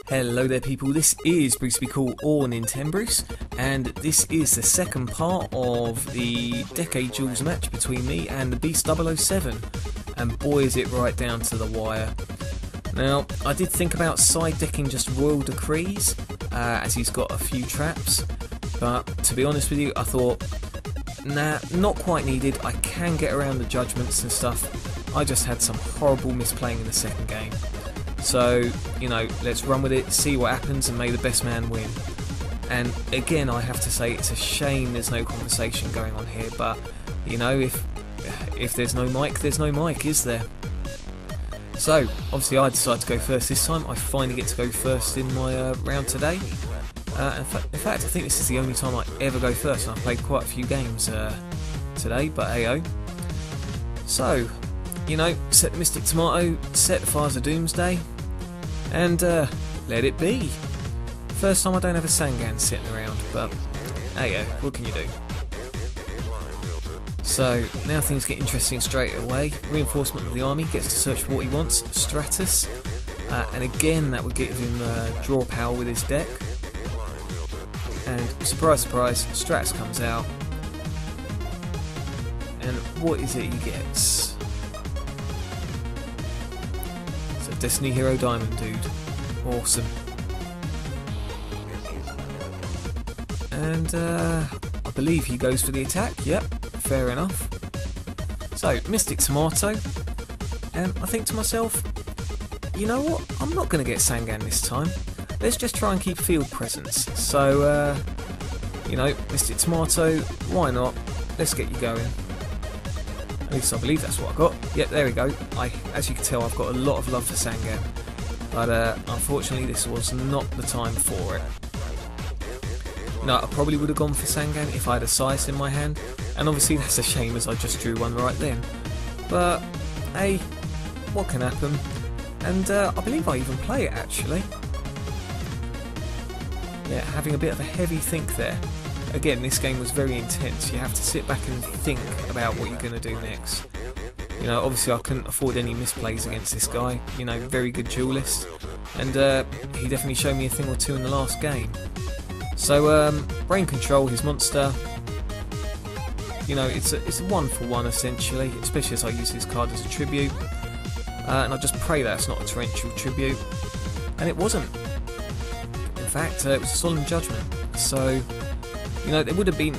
Hello there people, this is Brucey or Nintendo Bruce, and this is the second part of the Decade Duels match between me and the Beast 007, and boy is it right down to the wire. Now, I did think about side decking just Royal Decrees, as he's got a few traps, but to be honest with you, I thought, nah, not quite needed. I can get around the judgments and stuff. I just had some horrible misplaying in the second game. So, you know, let's run with it, see what happens, and may the best man win. And again, I have to say, it's a shame there's no conversation going on here, but, you know, if there's no mic, there's no mic, is there? So, obviously I decided to go first this time. I finally get to go first in my round today. In fact, I think this is the only time I ever go first, and I've played quite a few games today, but hey-oh. So, you know, set the Mystic Tomato, set the Fires of Doomsday, and let it be. First time I don't have a Sangan sitting around, but hey, what can you do? So now things get interesting straight away. Reinforcement of the army gets to search for what he wants, Stratus, and again that would give him draw power with his deck. And surprise, surprise, Stratus comes out, and what is it he gets? Destiny Hero Diamond Dude. Awesome. And I believe he goes for the attack. Yep, fair enough. So, Mystic Tomato. And I think to myself, you know what? I'm not going to get Sangan this time. Let's just try and keep field presence. So, you know, Mystic Tomato, why not? Let's get you going. At least I believe that's what I got. Yep, there we go. As you can tell, I've got a lot of love for Sangan, but unfortunately this was not the time for it. No, I probably would have gone for Sangan if I had a Size in my hand, and obviously that's a shame as I just drew one right then. But, hey, what can happen? And I believe I even play it actually. Yeah, having a bit of a heavy think there. Again, this game was very intense. You have to sit back and think about what you're going to do next. You know, obviously I couldn't afford any misplays against this guy. You know, very good duelist. And he definitely showed me a thing or two in the last game. So, Brain Control, his monster. You know, it's a 1-for-1 essentially, especially as I use his card as a tribute. And I just pray that it's not a torrential tribute. And it wasn't. In fact, it was a Solemn Judgment. So, you know, there would have been,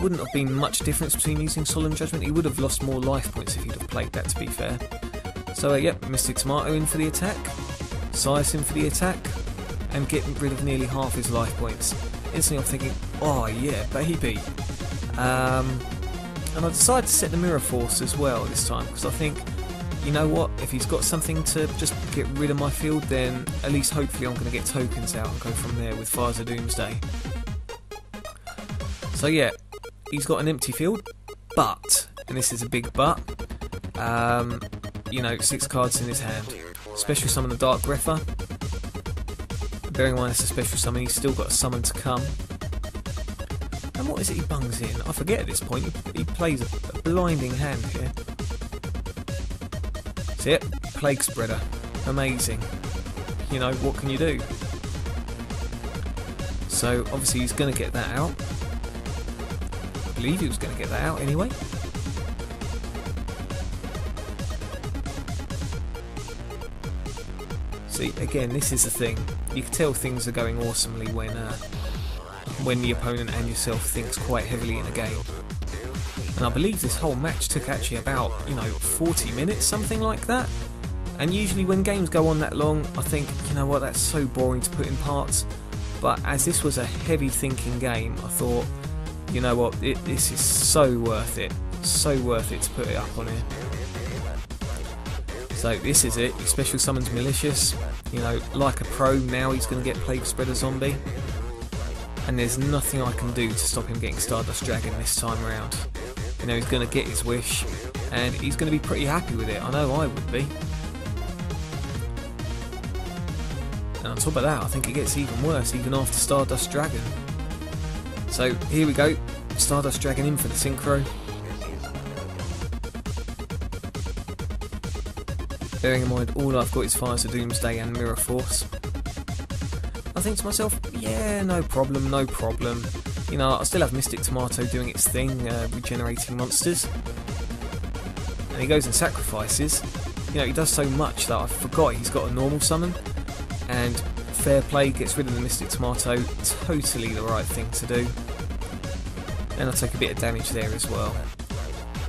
wouldn't have been much difference between using Solemn Judgment. He would have lost more life points if he'd have played that, to be fair. So, yep, Mystic Tomato in for the attack, Size in for the attack, and getting rid of nearly half his life points. Instantly I'm thinking, oh yeah, baby. And I decided to set the Mirror Force as well this time, because I think, you know what, if he's got something to just get rid of my field, then at least hopefully I'm going to get tokens out and go from there with Fires of Doomsday. So yeah, he's got an empty field, but, and this is a big but, you know, 6 cards in his hand. Special Summon the Dark Grepher. Bearing in mind it's a special summon, he's still got a summon to come. And what is it he bungs in? I forget at this point, he plays a blinding hand here. See it? Plague Spreader. Amazing. You know, what can you do? So obviously he's going to get that out. I believe he was going to get that out anyway. See, again, this is the thing. You can tell things are going awesomely when the opponent and yourself thinks quite heavily in a game. And I believe this whole match took actually about, you know, 40 minutes, something like that. And usually when games go on that long, I think, you know what, that's so boring to put in parts. But as this was a heavy thinking game, I thought, you know what, this is so worth it. So worth it to put it up on here. So this is it. He special summons Malicious. You know, like a pro, now he's going to get Plague Spreader Zombie. And there's nothing I can do to stop him getting Stardust Dragon this time around. You know, he's going to get his wish, and he's going to be pretty happy with it. I know I would be. And on top of that, I think it gets even worse, even after Stardust Dragon. So here we go, Stardust Dragon in for the synchro. Bearing in mind all I've got is Fires of Doomsday and Mirror Force. I think to myself, yeah, no problem, no problem. You know, I still have Mystic Tomato doing its thing, regenerating monsters. And he goes and sacrifices. You know, he does so much that I forgot he's got a normal summon. And fair play, gets rid of the Mystic Tomato. Totally the right thing to do. And I take a bit of damage there as well.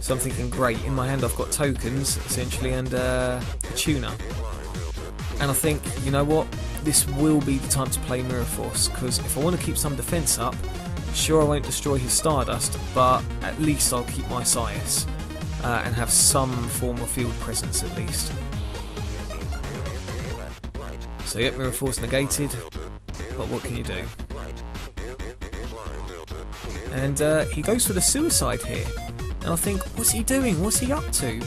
So I'm thinking, great, in my hand I've got tokens, essentially, and a tuner. And I think, you know what, this will be the time to play Mirror Force, because if I want to keep some defence up, sure I won't destroy his Stardust, but at least I'll keep my Sias, and have some form of field presence at least. So yep, Mirror Force negated, but what can you do? And he goes for the suicide here. And I think, what's he doing? What's he up to?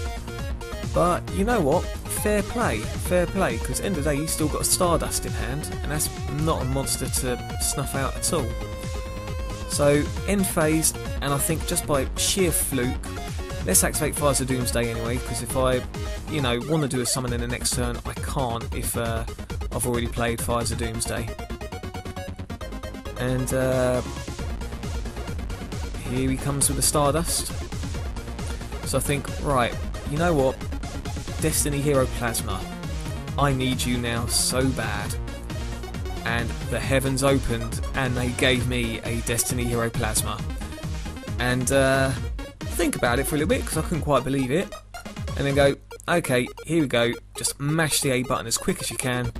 But you know what? Fair play, because at the end of the day, he's still got a Stardust in hand, and that's not a monster to snuff out at all. So, end phase, and I think just by sheer fluke, let's activate Fires of Doomsday anyway, because if I, you know, want to do a summon in the next turn, I can't if I've already played Fires of Doomsday. And here he comes with the Stardust. So I think, right, you know what, Destiny Hero Plasma, I need you now so bad. And the heavens opened and they gave me a Destiny Hero Plasma. And think about it for a little bit, because I couldn't quite believe it. And then go, okay, here we go, just mash the A button as quick as you can.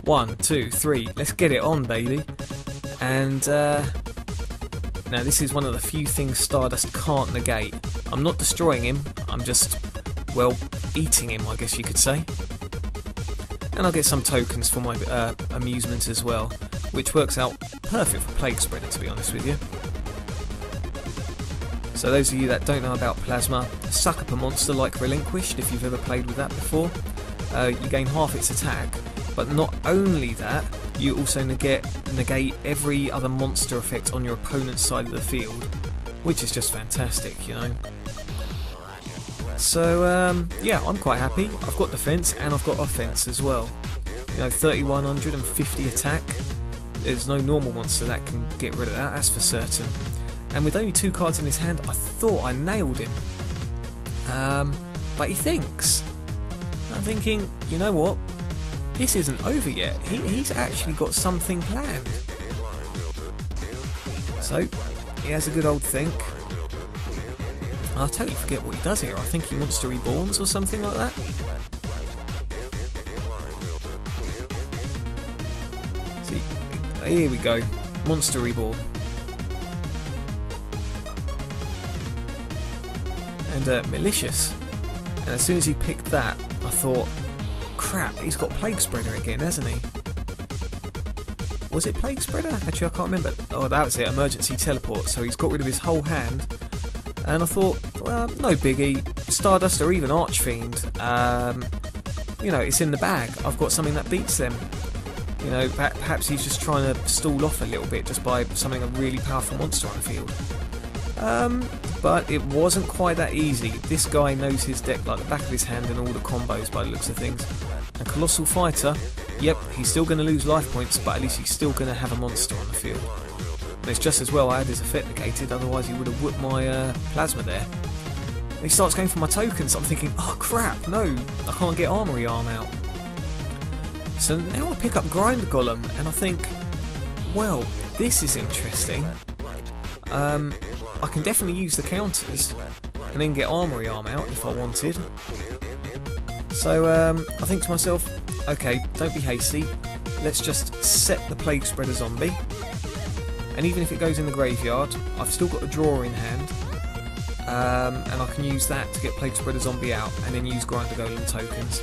1, 2, 3, let's get it on, baby. And now this is one of the few things Stardust can't negate. I'm not destroying him, I'm just, well, eating him, I guess you could say. And I'll get some tokens for my amusement as well, which works out perfect for Plague Spreader, to be honest with you. So those of you that don't know about Plasma, suck up a monster like Relinquished, if you've ever played with that before. You gain half its attack, but not only that, you also negate every other monster effect on your opponent's side of the field, which is just fantastic, you know. So yeah, I'm quite happy. I've got defense and I've got offense as well. You know, 3150 attack. There's no normal monster that can get rid of that, that's for certain. And with only 2 cards in his hand, I thought I nailed him. But he thinks. I'm thinking, you know what? This isn't over yet. He's actually got something planned. So he has a good old think. I totally forget what he does here. I think he wants to reborns or something like that. See, here we go. Monster Reborn. And Malicious. And as soon as he picked that, I thought, crap, he's got Plague Spreader again, hasn't he? Was it Plague Spreader? Actually, I can't remember. Oh, that was it. Emergency Teleport. So he's got rid of his whole hand. And I thought, well, no biggie, Stardust or even Archfiend, you know, it's in the bag. I've got something that beats them. You know, perhaps he's just trying to stall off a little bit just by summoning a really powerful monster on the field. But it wasn't quite that easy. This guy knows his deck like the back of his hand and all the combos by the looks of things. And Colossal Fighter, yep, he's still going to lose life points, but at least he's still going to have a monster on the field. And it's just as well I had his effect negated, otherwise he would have whooped my Plasma there. And he starts going for my tokens. I'm thinking, oh crap, no, I can't get Armory Arm out. So now I pick up Grind Golem, and I think, well, this is interesting. I can definitely use the counters, and then get Armory Arm out if I wanted. So I think to myself, okay, don't be hasty, let's just set the Plague Spreader zombie. And even if it goes in the graveyard, I've still got a draw in hand, and I can use that to get Plague Spreader Zombie out, and then use Grinder Golem tokens.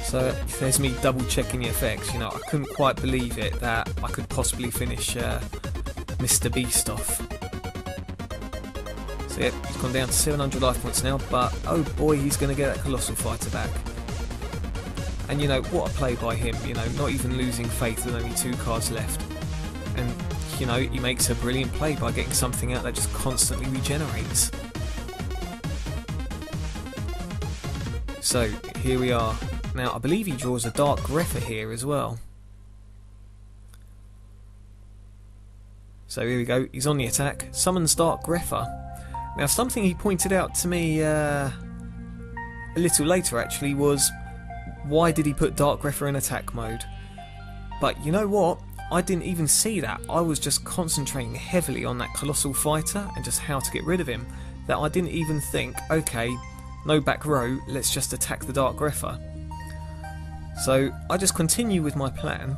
So there's me double checking the effects. You know, I couldn't quite believe it that I could possibly finish Mr. Beast off. So yep, he's gone down to 700 life points now, but oh boy, he's going to get that Colossal Fighter back. And you know, what a play by him, you know, not even losing faith with only 2 cards left. And, you know, he makes a brilliant play by getting something out that just constantly regenerates. So, here we are. Now, I believe he draws a Dark Greffer here as well. So here we go, he's on the attack, summons Dark Greffer. Now, something he pointed out to me a little later actually was, why did he put Dark Greffer in attack mode? But you know what? I didn't even see that. I was just concentrating heavily on that Colossal Fighter and just how to get rid of him, that I didn't even think, okay, no back row, let's just attack the Dark Greffer. So I just continue with my plan,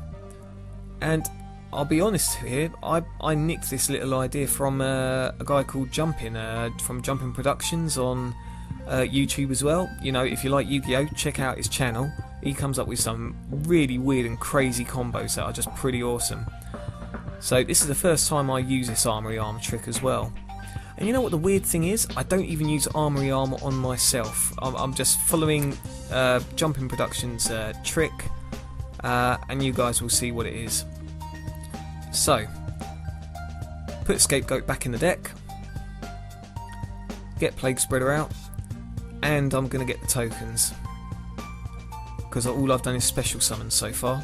and I'll be honest here, I nicked this little idea from a guy called Jumpin, from Jumpin Productions on YouTube as well. You know, if you like Yu-Gi-Oh, check out his channel. He comes up with some really weird and crazy combos that are just pretty awesome. So this is the first time I use this Armory Arm trick as well. And you know what the weird thing is? I don't even use Armory Arm on myself. I'm just following Jumpin Productions' trick, and you guys will see what it is. So, put Scapegoat back in the deck, get Plague Spreader out, and I'm going to get the tokens, because all I've done is special summons so far.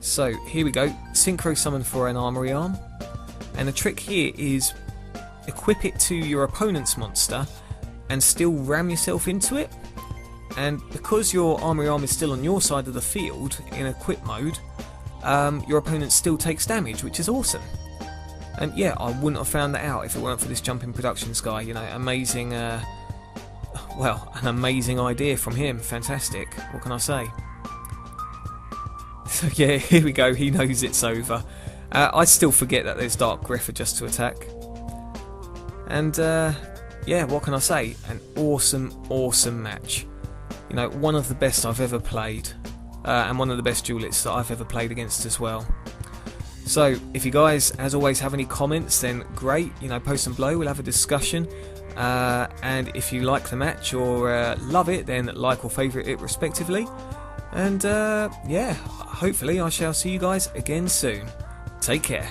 So here we go, Synchro Summon for an Armory Arm, and the trick here is equip it to your opponent's monster and still ram yourself into it. And because your Armory Arm is still on your side of the field in equip mode, your opponent still takes damage, which is awesome. And yeah, I wouldn't have found that out if it weren't for this Jumpin Productions guy. You know, amazing, well, an amazing idea from him. Fantastic. What can I say? So yeah, here we go. He knows it's over. I still forget that there's Dark Greffer just to attack. And yeah, what can I say? An awesome, awesome match. You know, one of the best I've ever played, and one of the best duelists that I've ever played against as well. So, if you guys, as always, have any comments, then great, you know, post them below, we'll have a discussion. And if you like the match or love it, then like or favourite it respectively. And yeah, hopefully I shall see you guys again soon. Take care.